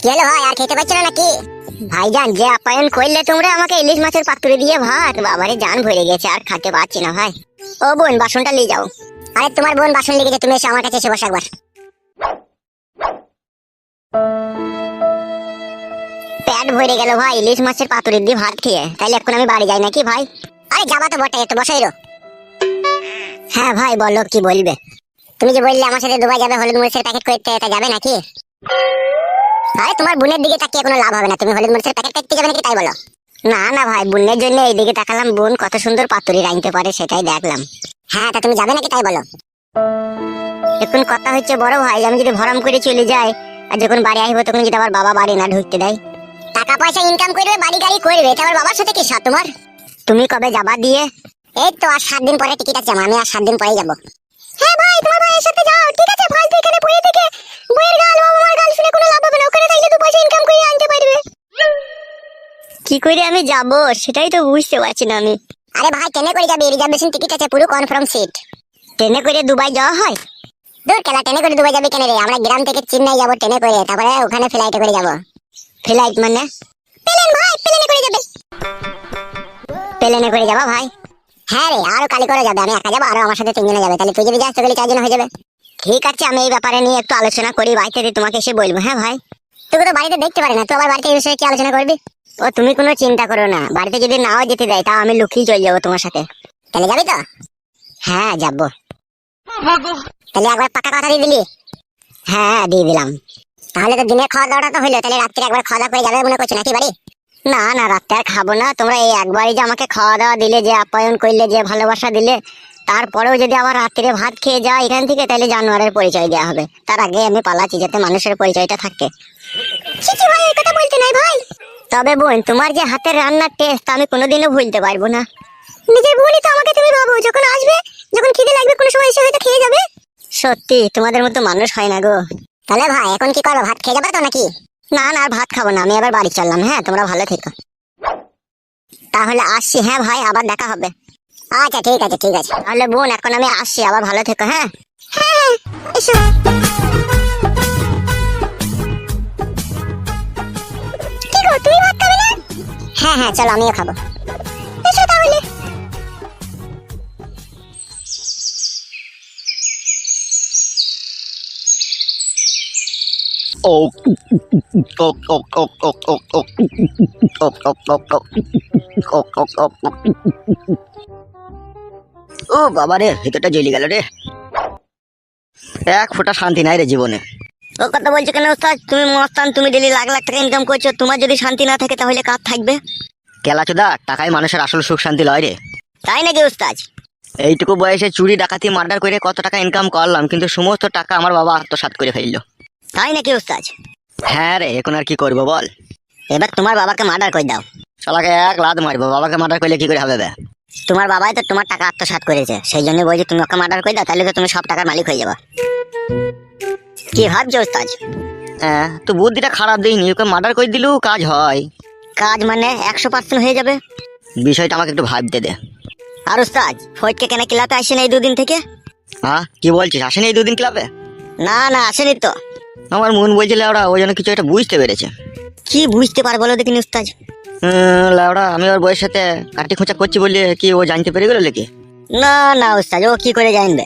কেন ভাই আর খেতে পাচ্ছ না নাকি? ভাইজান যে আপ্যায়ন করলে তোমরা আমাকে, ইলিশ মাছের পাতুরি দিয়ে ভাত, বাবারে জান ভরে গেছে, আর খেতে পাচ্ছি না ভাই। ও বোন, বাসনটা নিয়ে যাও। আরে তোমার বোন বাসন নিয়ে গেছে, তুমি এসে আমার কাছে এসে বসো একবার। পেট ভরে গেল ভাই ইলিশ মাছের পাতুরি দিয়ে ভাত খেয়ে। তাইলে এখন আমি বাড়ি যাই নাকি ভাই? আরে যাবা তো বটে, একটু বসাই রো। হ্যাঁ ভাই বলো, কি বলবে? তুমি যে বললে আমার সাথে দুবাই যাবে হলুদ মরিচের প্যাকেট করতে, তা যাবে নাকি? আরে তোমার বোনের দিকে তাকিয়ে কোনো লাভ হবে না, তুমি হলুদ মরিচের প্যাকেট করতে যাবে নাকি তাই বলো। না না ভাই, বোনের জন্য এইদিকে তাকালাম, বোন কত সুন্দর পাতুরি রাঁধতে পারে সেটাই দেখলাম। হ্যাঁ, তা তুমি যাবে নাকি তাই বলো। এখন কথা হচ্ছে বড় ভাই, আমি যদি ভরম করে চলে যাই আর যখন বাড়ি আসবো তখন যদি আবার বাবা বাড়ি না ঢুকতে দেয়। টাকা পয়সা ইনকাম করবে, বাড়ি গাড়ি করবে, তারপর বাবার সাথে কি সাথ তোমার? তুমি কবে যাবা দিয়ে? এই তো আর 7 দিন পরে টিকিট আছে, আমি আর 7 দিন পরেই যাবো। হ্যাঁ ভাই, তোমার ভাইয়ের সাথে যাও, ঠিক আছে? ফালতু এখানে পড়ে থেকে বইয়ের গাল, বাবা মার গাল শুনে কোনো লাভ হবে না, ওখানে থাকলে 2 পয়সা ইনকাম করে আনতে পারবে। কি করে আমি যাব সেটাই তো বুঝতে পারছি না আমি। আরে ভাই, ট্রেনে করে যাবে, রিজার্ভেশন টিকিট আছে, পুরো কনফার্ম সিট। ট্রেনে করে দুবাই যাওয়া হয়? দূর কেলা, ট্রেনে করে দুবাই যাবে কেন রে? আমরা গ্রাম থেকে চেন্নাই যাবো ট্রেনে করে, তারপরে ওখানে ফ্লাইটে করে যাবো। ফ্লাইট মানে? প্লেন ভাই, প্লেনে করে যাবে। প্লেনে করে যাবো ভাই? হ্যাঁ রে, আরো কালি করে যাবে, আমি একা যাবো, আরো আমার সাথে 3 জনে যাবে। তাহলে তুই যদি যাস তাহলে 4 জন হয়ে যাবে। ঠিক আছে, আমি এই ব্যাপারে নিয়ে একটু আলোচনা করি বাড়িতে, তোমাকে এসে বলবো। হ্যাঁ ভাই, তুই তো বাড়িতে দেখতে পারি না, তুই আবার বাড়িতে এই বিষয়ে কি আলোচনা করবি? ও তুমি কোনো চিন্তা করো না, বাড়িতে যদি নাও যেতে দেয় তাও আমি লুকিয়ে চলে যাবো তোমার সাথে। তাহলে যাবি তো? হ্যাঁ যাবো। তাহলে একবার পাকা কথা দিয়ে দিলি? হ্যাঁ দিয়ে দিলাম। তাহলে তো দিনে খাওয়া দাওয়াটা তো হইলো, তাহলে রাত্রে একবার খাওয়া দাওয়া করে যাবে মনে করছো নাকি বাড়ি? না না, রাত্রে আর খাবো না। তোমরা এই একবারই যে আমাকে খাওয়া দাওয়া দিলে, যে আপ্যায়ন করলে, যে ভালোবাসা দিলে, তারপরেও যদি আবার রাত্রে ভাত খেয়ে যাও এখান থেকে, তাহলে জানোয়ারের পরিচয় দেওয়া হবে। তার আগে আমি পালাচ্ছি যাতে মানুষের পরিচয়টা থাকে। ভাই এই কথা বলতে নাই ভাই। তবে বোন, তোমার যে হাতের রান্নার টেস্ট আমি কোনোদিনও ভুলতে পারবো না। নিজের বোনই তো আমাকে তুমি ভাবো, যখন আসবে, যখন খিদে লাগবে কোনো সময় এসে হয়তো খেয়ে যাবে। সত্যি তোমাদের মতো মানুষ হয় না গো। তাহলে ভাই এখন কি করবো, ভাত খেয়ে যাবে তো নাকি? না না, আর ভাত খাবো না, আমি আবার বাড়ি চললাম। হ্যাঁ, তোমরা ভালো থেকো। তাহলে আসছি। হ্যাঁ ভাই, আবার দেখা হবে। আচ্ছা ঠিক আছে ঠিক আছে, তাহলে বোন এখন আমি আসছি, আবার ভালো থেকো। হ্যাঁ হ্যাঁ, এসো। কি গো, তুমি ভাত খাবে না? হ্যাঁ হ্যাঁ চলো, আমিও খাবো। এসো তাহলে। Oh, oh, oh, oh, oh, oh, oh, oh, oh, oh, oh, oh, oh, oh. ও বাবা রে, ভিতরটা জ্বলে গেল রে। এক ফোঁটা শান্তি নাই রে জীবনে। ও কথা বলছো কেন ওস্তাদ? তুমি মস্তান, তুমি ডেলি লাখ লাখ টাকা ইনকাম করছো, তোমার যদি শান্তি না থাকে তাহলে কার থাকবে? কেলাচোদা, টাকায় মানুষের আসল সুখ শান্তি লয় রে। তাই নাকি ওস্তাদ? এইটুকু বয়সে চুরি ডাকাতি মার্ডার করে কত টাকা ইনকাম করলাম, কিন্তু সমস্ত টাকা আমার বাবা আত্মসাৎ করে ফেললো। তাই নাকি ওস্তাদ? হ্যাঁ রে, এখন আর কি করবো বল। এবার তোমার বাবাকে মার্ডার করে দাও। শালাকে এক লাত মারবো, বাবাকে মার্ডার করলে কি করে হবে বে? তোমার বাবাই তো তোমার টাকা আত্মসাৎ করেছে, সেই জন্য বলছি তুমি ওকে মার্ডার করে দাও, তাহলে তো তুমি সব টাকার মালিক হয়ে যাবে। কি ভাবছো ওস্তাদ? হ্যাঁ, তো বুদ্ধিটা খারাপ দিইনি, ওকে মার্ডার করে দিলেও কাজ হয়। কাজ মানে 100% হয়ে যাবে। বিষয়টা আমাকে একটু ভাবতে দে। আর ওস্তাদ, ফটকে কেন ক্লাবে আসেনি এই 2 দিন থেকে? হ্যাঁ কি বলছিস, আসেনি এই 2 দিন ক্লাবে? না না, আসেনি তো। আমার মন বলছিল ওরা ওই জন্য কিছু একটা বুঝতে পেরেছে। কি বুঝতে পারবো বলো দেখিনি ওস্তাদ? লাউড়া, আমি ওর বইয়ের সাথে কাটি খোঁচা করছি বলে কি ও জানতে পেরে গেল নাকি? না না ওস্তাদ, ও কি করে জানবে?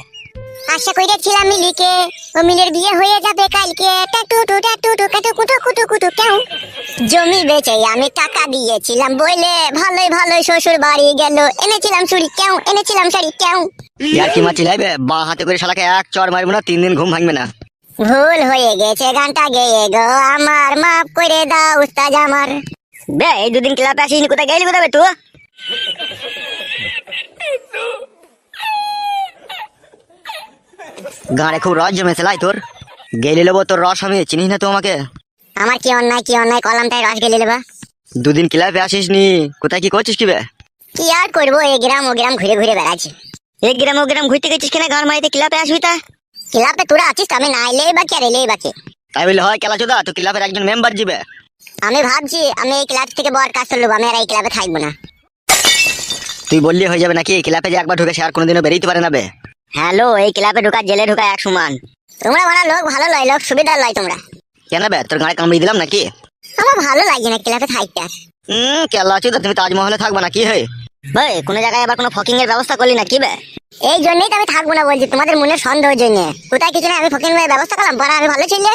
আশা করেছিলাম মিলিকে, ও মিলের বিয়ে হয়ে যাবে কালকে। টাটু টু টাটু টু কাটু কুটু কুটু কুটু কেউ। জমি বেচে আমি টাকা দিয়েছিলাম বলে ভালোই ভালোই শ্বশুর বাড়ি গেল। এনেছিলাম চুড়ি কেউ, এনেছিলাম শাড়ি কেউ। ইয়ার কি মাছি লাইবে, বা হাতে করে শালাকে এক চড় মারবো না, 3 দিন ঘুম ভাঙবে না। ভুল হয়ে গেছে, গানটা গেয়ে গো আমার, মাফ করে দাও উস্তাদ আমার। বে এই 2 দিন ক্লাবে আসিনি, কোথায় গেলি কোথায় তুই? গাঁড়ে খুব রস জমেছে লাই তোর। গেলে নেবো তোর রস, আমি চিনিস না তো আমাকে। আমার কি অন্যায়, কি অন্যায় করলাম তাই রস গেলে নেবা? 2 দিন ক্লাবে আসিস নি, কোথায় কি করছিস কি বে? কি আর করবো, এই গ্রাম ও গ্রাম ঘুরে ঘুরে বেড়াচ্ছি। এই গ্রাম ও গ্রাম ঘুরতে গেছিস কেন? ঘর মারিতে ক্লাবে আসবি তা? ক্লাবে তোরা আছিস, আমি না এলেই বা কে এলেই বাকি। তাই বলে হয় কেলাচোদা, তুই ক্লাবের একজন মেম্বার জিবে। আমি ভাবছি আমি এই ক্লাব থেকে বর কাজ করবো, আমি আর এই ক্লাবে থাকবো না। তুই বললি হয়ে যাবে নাকি? ক্লাবে যে একবার ঢুকে সে আর কোনোদিনও বেরোতে পারে না বে। হ্যালো, এই ক্লাবে ঢোকা জেলে ঢোকা এক সমান। তোমরা মানে লোক ভালো লয়, লোক সুবিধার লয় তোমরা। কেন বে, তোর গায়ে কামড়িয়ে দিলাম নাকি? আমার ভালো লাগে না ক্লাবে থাকতে। কেলা আছো তো, তুমি তাজমহলে থাকবা না কি হে? ভাই কোনো জায়গায় আবার কোনো ফকিং এর ব্যবস্থা করলি না কি বে? এই জন্যই তো আমি থাকবো না বলছি, তোমাদের মনে সন্দেহ জন্য। কোথায় কিছু না, আমি ফকিং এর ব্যবস্থা করলাম, পরে আমি ভালো ছেলে।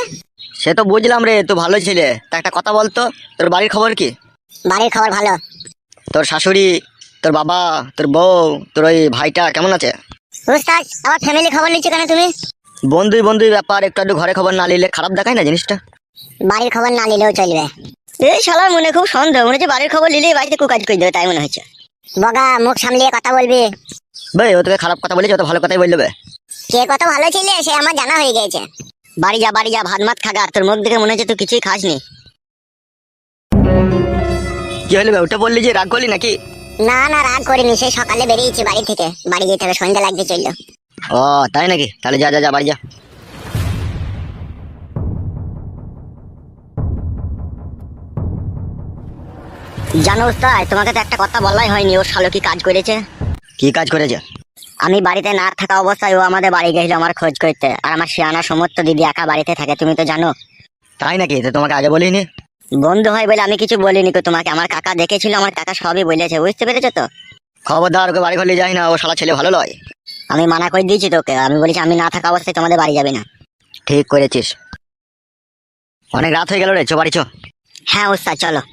সে তো বুঝলাম রে, তুই ভালো ছেলে, তা একটা কথা বলতো, তোর বাড়ির খবর কি? বাড়ির খবর ভালো। তোর শাশুড়ি, তোর বাবা, তোর বউ, তোর ওই ভাইটা কেমন আছে? উস্তাদ, আমার ফ্যামিলি খবর নিচ্ছ কেন তুমি? বন্ধুই বন্ধুই ব্যাপার, একটু একটু ঘরে খবর না নিলে খারাপ দেখায় না জিনিসটা? বাড়ির খবর না নিলেও চলবে। এই শালার মনে খুব সন্দেহ, মনে হচ্ছে বাড়ির খবর নিলেই বাড়িতে কুকাজ করে দেবে, তাই মনে হচ্ছে। বগা, মুখ সামলিয়ে কথা বলবি। ভাই ও তোকে খারাপ কথা বলেছে, ও তো ভালো কথাই বলবে। কে কত ভালো ছেলে সে আমার জানা হয়ে গেছে। বাড়ি যা বাড়ি যা, ভাত মাত খাগা, তোর মুখ দেখে মনে হচ্ছে তুই কিছুই খাসনি। কি হলো বে, ওটা বললি যে রাগ করলি নাকি? না না, রাগ করিনি, সেই সকালে বেরিয়েছি বাড়ি থেকে, বাড়ি যেতে হবে, সন্ধ্যা লাগতে চললো। ও তাই নাকি, তাহলে যা যা যা বাড়ি যা। জানো ওস্তাদ, তোমাকে তো একটা কথা বলাই হয়নি, ও শালো কি কাজ করেছে। কি কাজ করেছে? আমি বাড়িতে না থাকা অবস্থায় ও আমাদের বাড়ি গেছিল আমার খোঁজ করতে, আর আমার শিয়ানা সমস্ত দিদি একা বাড়িতে থাকে, তুমি তো জানো। তাই নাকি, তো তোমাকে আগে বলিনি? বন্ধু হয় বলে আমি কিছু বলিনি তো তোমাকে, আমার কাকা দেখেছিল, আমার কাকা সবই বলেছে, বুঝতে পেরেছো তো? খবরদার ওকে বাড়ি ঘরে যাই না, ও শালা ছেলে ভালো লয়। আমি মানা করে দিয়েছি তোকে, আমি বলেছি আমি না থাকা অবস্থায় তোমাদের বাড়ি যাবে না। ঠিক করেছিস। অনেক রাত হয়ে গেল রে, চো বাড়ি চো। হ্যাঁ ওস্তাদ চলো।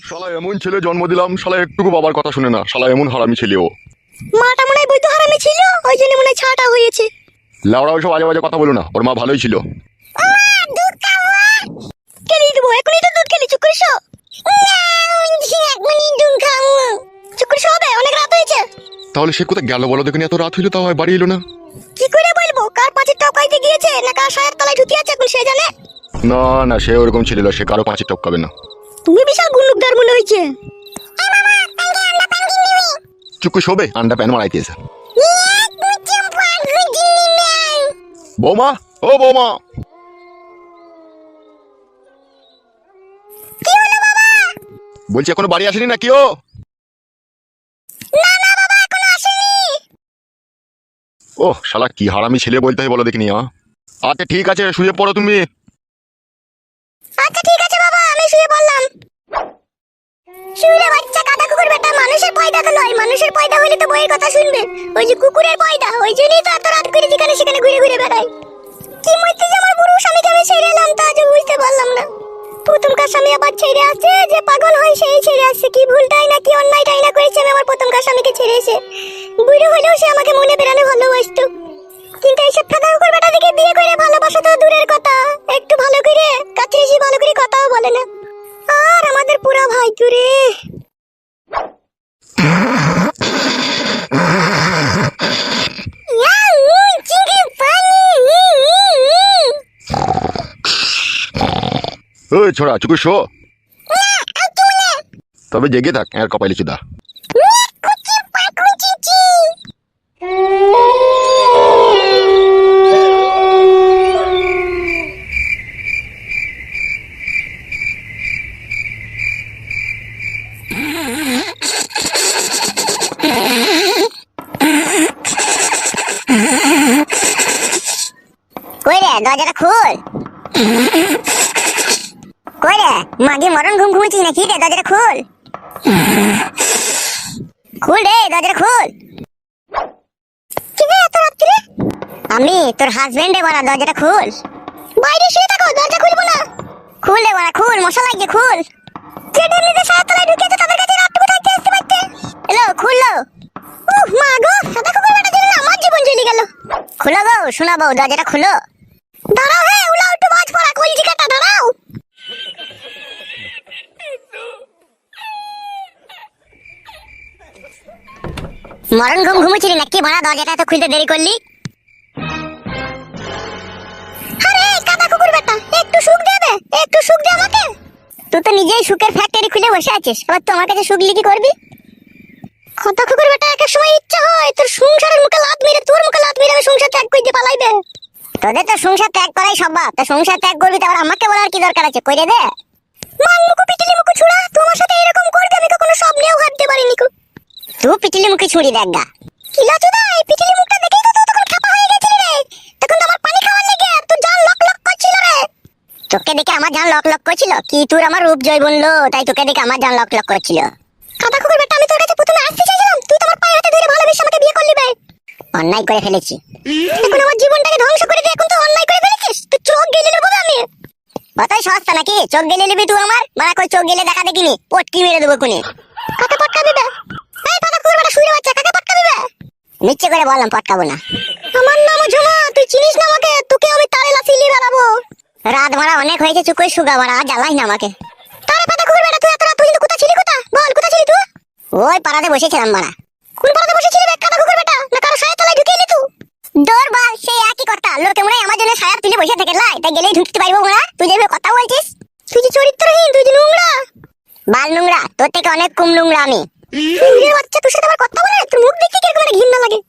শালা এমন ছেলে জন্ম দিলাম, শালা একটুকু বাবার কথা শুনে না, শালা এমন হারামি ছেলে ও। মাটা মনে হয় বৈধ হারামি ছিল, ওই জন্য মনে হয় ছাটা হয়েছে। লাউড়া ওইসব আজে বাজে কথা বলো না, ওর মা ভালোই ছিল। দুধ খাওয়া খেলি দেবো, এখনই তো দুধ খেলি, চুপ করে শো। এখনই দুধ খাবো, চুপ করে শো হবে, অনেক রাত হয়েছে। তাহলে সে কোথায় গেল বলো দেখুন, এত রাত হইলো তাও আর বাড়ি এলো না? কি করে বলবো, কার পাঁচের টপকাইতে গিয়েছে না কার সায়ের তলায় ঢুকে আছে এখন সে জানে। না না, সে ওরকম ছিল না, সে কারো পাঁচে টপকাবে না। তুমি বিশাল গুন্ডুকদার মনে হয়েছে। চুপ করে শোবে, আন্ডা প্যান মারাইতেছে। বৌমা, ও বৌমা। বলছি এখনো বাড়ি আসেনি নাকি ও? ও শালা কি হারামি ছেলে বলতে হয় বলো দেখিনি। আচ্ছা ঠিক আছে, শুয়ে পড়ো তুমি। আচ্ছা ঠিক আছে বাবা, আমি শুয়ে পড়লাম। শুয়ে বাচ্চা কাদা কুকুর বেটা, মানুষের পয়দা তো নয়, মানুষের পয়দা হলে তো বইয়ের কথা শুনবে। ওই যে কুকুরের পয়দা, ওই জন্যই তো এত রাত করে যেখানে সেখানে ঘুরে ঘুরে বেড়ায়। কি মধ্যে যে আমার পুরো স্বামীকে আমি ছেড়ে এলাম তা আজও বুঝতে পারলাম না। প্রথমকার স্বামী আবার ছেড়ে আসছে, যে পাগল হয় সেই ছেড়ে আসছে। কি ভুলটাই না কি অন্যায়টাই না করেছে আমি আমার প্রথমকার স্বামীকে ছেড়ে এসে। বুড়ো হলেও সে আমাকে মনে বেড়ানো ভালোবাসতো, কিন্তু এইসব ফাঁকা কুকুর বেটা দিকে বিয়ে করে ভালোবাসা তো দূরের কথা, একটু ভালো করে কাছে এসে ভালো করে কথাও বলে না। আর আমাদের পুরা ভাই তুরে। ওই ছোড়া চুকু শো, তবে জেগে থাক, আর কপালে চুদা। কই রে, দরজাটা খোল। কই রে, মাগে মরণ ঘুম ঘুমছিস নাকি রে? দরজাটা খোল, খোল রে, দরজাটা খোল। কি রে এত রাত্রে? আমি তোর হাজবেন্ডে বলা, দরজাটা খোল। বাইরে শুয়ে থাকো, দরজা খুলবো না। খুল রে বলা, খুল, মশা লাগছে, খুল। যে ডেমনিতে সারা তলায় ঢুকেছে তাদের কাছে রাতটুকু থাকতে আসতে পারতে। এলো, খুললো। উহ মা গো, সাদা কুকুর বেটা জন্য আমার জীবন চলে গেল। খুলো গো, শোনাবো, দরজাটা খুলো। দাঁড়াও হে, উলাও একটু বাজ পড়া কলজি কাটা, দাঁড়াও। মরণ ঘুম ঘুমোচ্ছিলি নাকি ভাড়া? দরজাটা তো খুলতে দেরি করলি। আরে কাদা কুকুর বেটা, একটু সুখ দে দে, একটু সুখ দে আমাকে। তুই তো নিজেই সুখের ফ্যাক্টরি খুলে বসে আছিস, আবার তো আমার কাছে সুখ লিখি করবি? কাদা কুকুর বেটা, এক সময় ইচ্ছা হয় তোর সংসারের মুখে লাত মেরে, তোর মুখে লাত মেরে আমি সংসার ত্যাগ করে দিয়ে পালাইবে। তোদের তো সংসার ত্যাগ করাই স্বভাব, তা সংসার ত্যাগ করবি তো আবার আমাকে বলার কি দরকার আছে? কইরে দে। মাংমুকু পিটিলি মুকু ছুড়া, তোমার সাথে এরকম করবে আমি কখনো স্বপ্নেও ভাবতে পারিনি কো। তুই পিটিলি মুখে ছুরি দেখা। কি লাচুদা, এই পিটিলি মুখটা দেখেই তো তুই তখন খাপা হয়ে গেছিলি রে। তখন তো আমার পানি খাওয়ার লেগে তোর জান লক লক করছিল রে। তোকে দেখে আমার জান লক লক করছিল? কি তোর আমার রূপ জয় বললো তাই তোকে দেখে আমার জান লক লক করছিল? কাদা কুকুর বেটা, আমি তোর কাছে প্রথমে আসতে চাইছিলাম, তুই তো আমার পায়ে হাতে ধরে ভালোবেসে আমাকে বিয়ে করলি বে। অন্যায় করে ফেলেছি, এখন আমার জীবনটাকে ধ্বংস করে দিয়ে এখন তো অন্যায় করে ফেলেছিস। তুই চোখ গেলে নেবো আমি। কথাই সস্তা নাকি? চোখ গেলে নিবি তুই আমার? মানে কই চোখ গেলে দেখা দেখিনি, পটকি মেরে দেবো কোনে। কাকে পটকাবি বে? এই কাদা কুকুর বেটা শুয়ে বাচ্চা, কাকে পটকাবি বে? নিচে করে বললাম পটকাবো না। আমার নাম ঝুমা, তুই চিনিস না আমাকে? তোকে আমি তারে লাফিয়ে বেড়াবো। রাত মারা অনেক হয়েছে, চুকুই সুগা মারা, জ্বালাই না আমাকে। তারে কাদা কুকুর বেটা, তুই এত রাত পর্যন্ত কোথা ছিলি? কোথা বল, কোথা ছিলি তুই? ওই পাড়াতে বসেছিলাম মারা। কোন পাড়াতে বসেছিলি বে কাদা কুকুর বেটা? না কারো সায়া তলায় ঢুকিয়ে নি তুই? দৌড় বল, সেই একই কথা। লোকে মনে হয় আমার জন্য সায়ার তুলে বসে থেকে লাই, তাই গেলেই ঢুকতে পারবো না। তুই যেভাবে কথা বলছিস, তুই যে চরিত্রহীন, তুই যে নোংরা। বাল নোংরা? তোর থেকে অনেক কম নোংরা আমি। শুয়োরের বাচ্চা, তোর সাথে আমার কথা বলে তোর মুখ দেখতে কিরকম একটা ঘৃণা লাগে।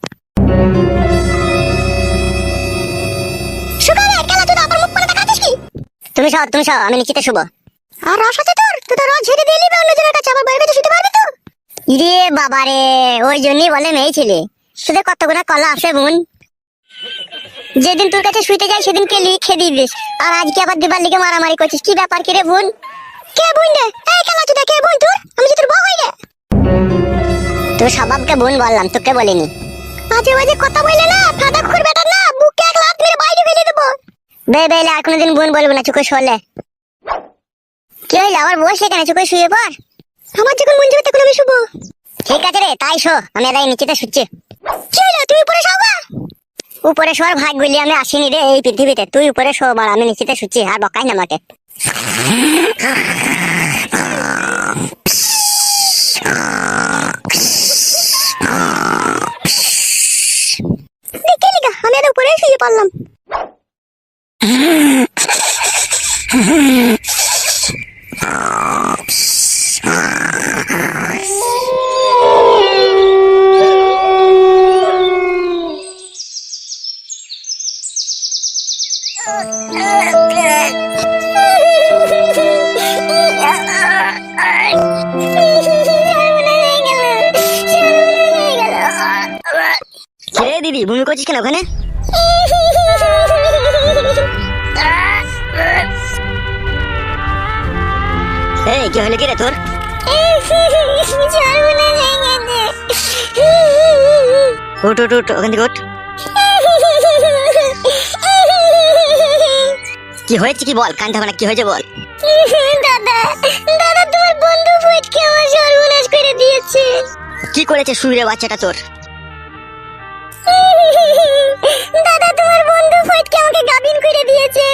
সুগারে কেলা তুই আমার মুখ করে তাকাচ্ছিস কি? তুমি সব, তুমি সব, আমি নিচেতে শুবো। আর রস আছে তোর? তুই তো রস ঝেড়ে দিলি বে অন্যজনের কাছে, আমার বাইরে কাছে শুতে পারবি তো? ইরে বাবা রে, ওই জন্যই বলে মেয়ে ছেলে। তোদের কতগুলো কলা আছে বোন। যেদিন তোর কাছে শুইতে যাই সেদিন কেলি খেয়ে দিবিস, আর আজকে আবার দিবার লিগে মারামারি করছিস। কি ব্যাপার কি রে বোন? কে বোন রে? এই কেলা চুদা, কে বোন তোর? আমি যে তোর বউ হই রে। তোর স্বভাবকে বোন বললাম, তোকে বলিনি। মাঝে মাঝে কথা বলে না, ফাদা কুকুর বেটা না, বুকে এক লাত মেরে বাইরে ফেলে দেবো। বেলে আর কোনোদিন বোন বলবো না, চুকে শোলে। কি হইলো, আবার বস এখানে, চুকে শুয়ে পর। আমার যখন মন যাবে তখন আমি শুবো। ঠিক আছে রে, তাই শো, আমি এদাই নিচেতে শুচ্ছি। কি হইলো, তুই উপরে শোবা? উপরে শোয়ার ভাগ বলি আমি আসিনি রে এই পৃথিবীতে। তুই উপরে শো মার, আমি নিচেতে শুচ্ছি, আর বকাই না আমাকে। দেখে লিগা আমি আর উপরে শুয়ে পড়লাম। রে দিদি, ভূমি করছিস কেন ওখানে? এই কি হলো কি রে তোর? উঠ উঠ উঠ, ওখান থেকে উঠ। কি হয়েছে কি বল, কানতে হবে না, কি হয়েছে বল। দাদা, দাদা তোমার বন্ধু ফুটকে আমার সর্বনাশ করে দিয়েছে। কি করেছে শুইরে বাচ্চাটা তোর? দাদা তোমার বন্ধু ফুটকে আমাকে গাবিন করে দিয়েছে।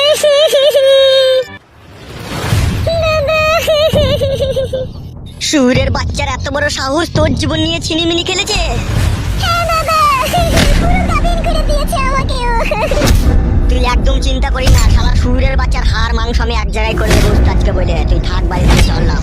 শুইরের বাচ্চার এত বড় সাহস, তোর জীবন নিয়ে ছিনিমিনি খেলেছে? হ্যাঁ দাদা, পুরো গাবিন করে দিয়েছে আমাকে। তুই একদম চিন্তা করি না, শালা শুইরের বাচ্চার হাড় মাংস আমি এক জায়গায় করে দেবো আজকে বলে। তুই থাক বাড়িতে, চল না।